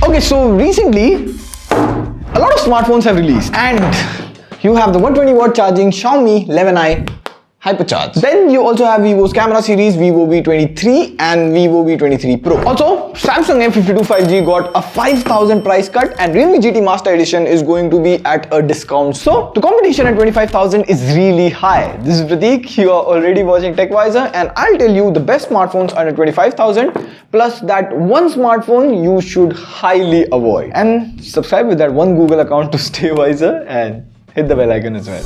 Okay, so recently a lot of smartphones have released and you have the 120 watt charging Xiaomi 11i Hypercharge. Then you also have Vivo's camera series, Vivo V23 and Vivo V23 Pro. Also, Samsung M52 5G got a 5,000 price cut and Realme GT Master Edition is going to be at a discount. So, the competition at 25,000 is really high. This is Prateek, you are already watching TechVisor and I'll tell you the best smartphones under 25,000 plus that one smartphone you should highly avoid. And subscribe with that one Google account to stay wiser and hit the bell icon as well.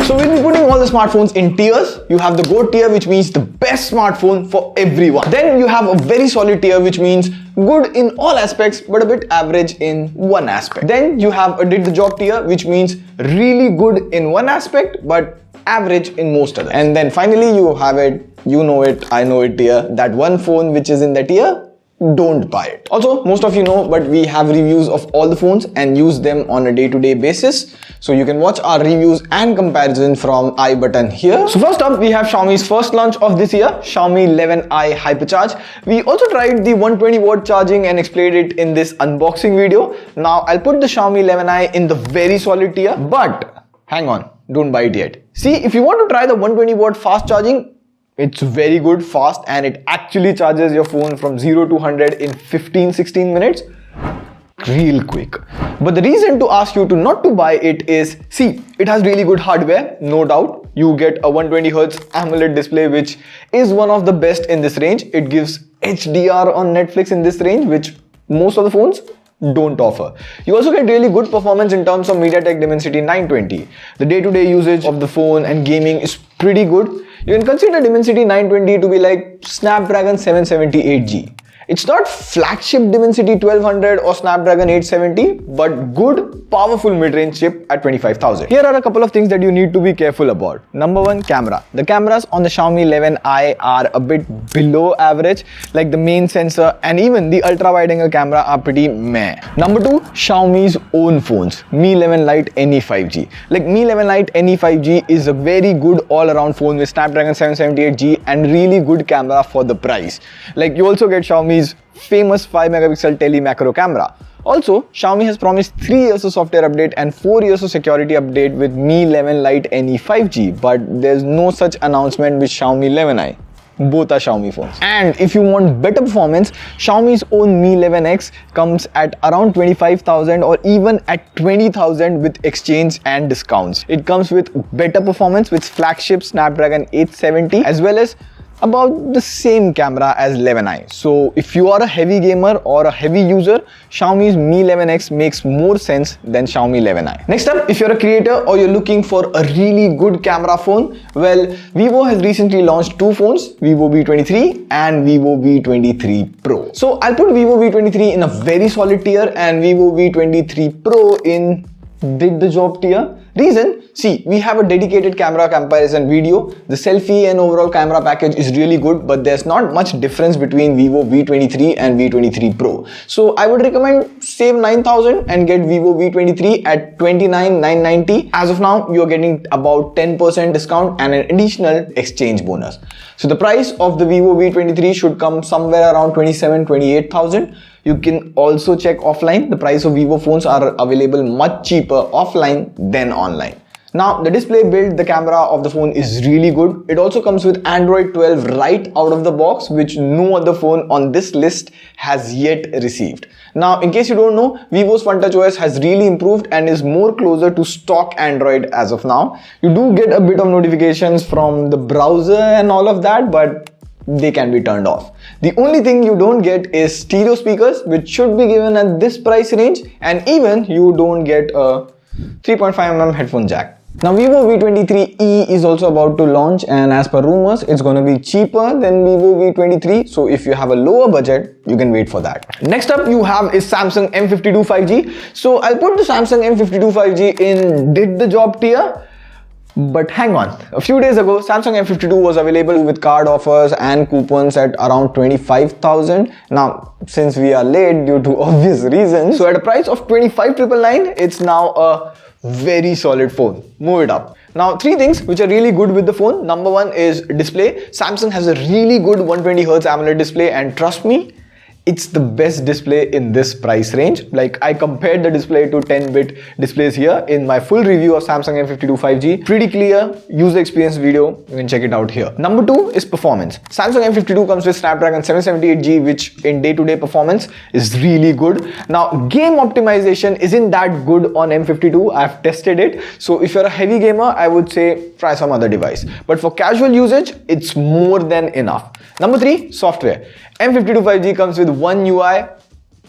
So we'll be putting all the smartphones in tiers. You have the GOAT tier, which means the best smartphone for everyone. Then you have a very solid tier, which means good in all aspects but a bit average in one aspect. Then you have a did the job tier, which means really good in one aspect but average in most others. And then finally you have it, you know it, I know it tier, that one phone which is in the tier, don't buy it. Also, most of you know, but we have reviews of all the phones and use them on a day-to-day basis. So you can watch our reviews and comparison from I button here. So first up, we have Xiaomi's first launch of this year, Xiaomi 11i Hypercharge. We also tried the 120 watt charging and explained it in this unboxing video. Now I'll put the Xiaomi 11i in the very solid tier, but hang on, don't buy it yet. See, if you want to try the 120 watt fast charging, it's very good, fast, and it actually charges your phone from 0 to 100 in 15-16 minutes. Real quick. But the reason to ask you to not to buy it is, see, it has really good hardware, no doubt. You get a 120Hz AMOLED display, which is one of the best in this range. It gives HDR on Netflix in this range, which most of the phones don't offer. You also get really good performance in terms of MediaTek Dimensity 920. The day-to-day usage of the phone and gaming is pretty good. You can consider Dimensity 920 to be like Snapdragon 778G. It's not flagship Dimensity 1200 or Snapdragon 870, but good, powerful mid-range chip at 25,000. Here are a couple of things that you need to be careful about. Number one, camera. The cameras on the Xiaomi 11i are a bit below average, like the main sensor and even the ultra-wide-angle camera are pretty meh. Number two, Xiaomi's own phones, Mi 11 Lite NE 5G. Like Mi 11 Lite NE 5G is a very good all-around phone with Snapdragon 778G and really good camera for the price. Like you also get Xiaomi's famous 5 megapixel tele macro camera. Also, Xiaomi has promised 3 years of software update and 4 years of security update with Mi 11 Lite NE 5G, but there's no such announcement with Xiaomi 11i. Both are Xiaomi phones. And if you want better performance, Xiaomi's own Mi 11X comes at around 25,000 or even at 20,000 with exchange and discounts. It comes with better performance with flagship Snapdragon 870 as well as about the same camera as 11i. So if you are a heavy gamer or a heavy user, Xiaomi's Mi 11X makes more sense than Xiaomi 11i. Next up, if you're a creator or you're looking for a really good camera phone, well, Vivo has recently launched two phones, Vivo V23 and Vivo V23 Pro. So I'll put Vivo V23 in a very solid tier and Vivo V23 Pro in did the job tier. Reason, see, we have a dedicated camera comparison video. The selfie and overall camera package is really good, but there's not much difference between Vivo V23 and V23 Pro. So I would recommend save 9,000 and get Vivo V23 at 29,990. As of now, you're getting about 10% discount and an additional exchange bonus. So the price of the Vivo V23 should come somewhere around 27,000-28,000. You can also check offline. The price of Vivo phones are available much cheaper offline than online. Now, the display build, the camera of the phone is really good. It also comes with Android 12 right out of the box, which no other phone on this list has yet received. Now, in case you don't know, Vivo's FunTouch OS has really improved and is more closer to stock Android as of now. You do get a bit of notifications from the browser and all of that, but they can be turned off. The only thing you don't get is stereo speakers, which should be given at this price range, and even you don't get a 3.5mm headphone jack. Now Vivo V23e is also about to launch, and as per rumors, it's going to be cheaper than Vivo V23. So if you have a lower budget, you can wait for that. Next up you have is Samsung M52 5G. So I'll put the Samsung M52 5G in did the job tier. But hang on, a few days ago, Samsung M52 was available with card offers and coupons at around 25,000. Now, since we are late due to obvious reasons, so at a price of 25,999, it's now a very solid phone. Move it up. Now, three things which are really good with the phone. Number one is display. Samsung has a really good 120Hz AMOLED display, and trust me, it's the best display in this price range. Like, I compared the display to 10-bit displays here in my full review of Samsung M52 5G. Pretty clear user experience video. You can check it out here. Number 2 is performance. Samsung M52 comes with Snapdragon 778G, which in day-to-day performance is really good. Now, game optimization isn't that good on M52. I've tested it. So if you're a heavy gamer, I would say try some other device. But for casual usage, it's more than enough. Number 3, software. M52 5G comes with One UI,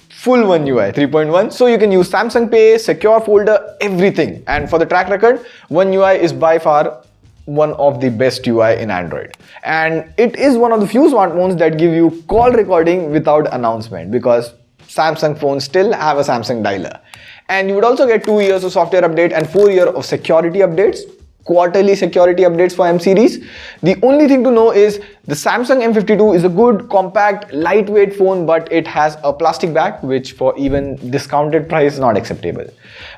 full One UI 3.1, so you can use Samsung Pay, secure folder, everything. And for the track record, One UI is by far one of the best UI in Android. And it is one of the few smartphones that give you call recording without announcement, because Samsung phones still have a Samsung dialer. And you would also get 2 years of software update and 4 years of security updates. Quarterly security updates for M series. The only thing to know is the Samsung M52 is a good, compact, lightweight phone, but it has a plastic back, which for even discounted price is not acceptable.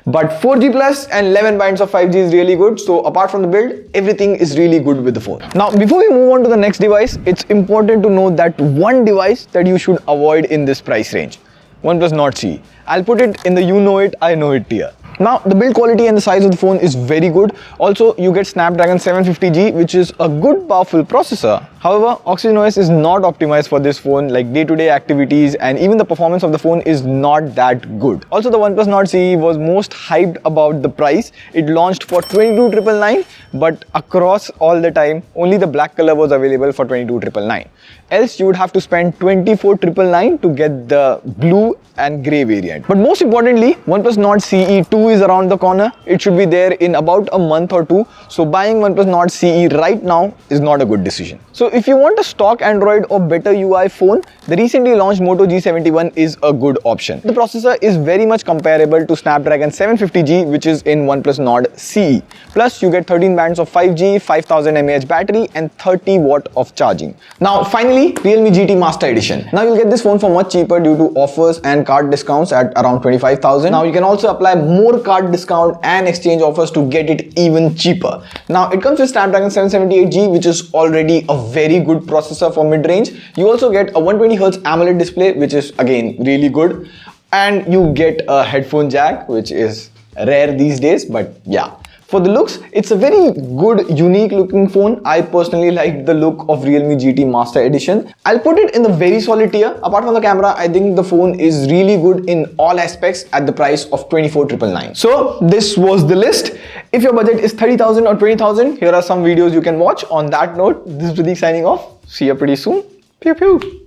But 4G plus and 11 bands of 5G is really good. So apart from the build, everything is really good with the phone. Now, before we move on to the next device, it's important to know that one device that you should avoid in this price range: OnePlus Nord CE. I'll put it in the you know it, I know it tier. Now, the build quality and the size of the phone is very good. Also, you get Snapdragon 750G, which is a good, powerful processor. However, OxygenOS is not optimized for this phone, like day-to-day activities, and even the performance of the phone is not that good. Also, the OnePlus Nord CE was most hyped about the price. It launched for 22,999, but across all the time, only the black color was available for 22,999. Else, you would have to spend 24,999 to get the blue and grey variant. But most importantly, OnePlus Nord CE 2 is around the corner. It should be there in about a month or two. So buying OnePlus Nord CE right now is not a good decision. So if you want a stock Android or better UI phone, the recently launched Moto G71 is a good option. The processor is very much comparable to Snapdragon 750G, which is in OnePlus Nord CE. Plus, you get 13 bands of 5G, 5000 mAh battery and 30 watt of charging. Now, finally, Realme GT Master Edition. Now, you'll get this phone for much cheaper due to offers and card discounts at around 25,000. Now, you can also apply more card discount and exchange offers to get it even cheaper. Now, it comes with Snapdragon 778G, which is already a very good processor for mid-range. You also get a 120Hz AMOLED display, which is again really good. And you get a headphone jack, which is rare these days, but yeah. For the looks, it's a very good, unique looking phone. I personally like the look of Realme GT Master Edition. I'll put it in the very solid tier. Apart from the camera, I think the phone is really good in all aspects at the price of 24,999. So this was the list. If your budget is 30,000 or 20,000, here are some videos you can watch. On that note, this is Pradeep signing off. See you pretty soon. Pew pew.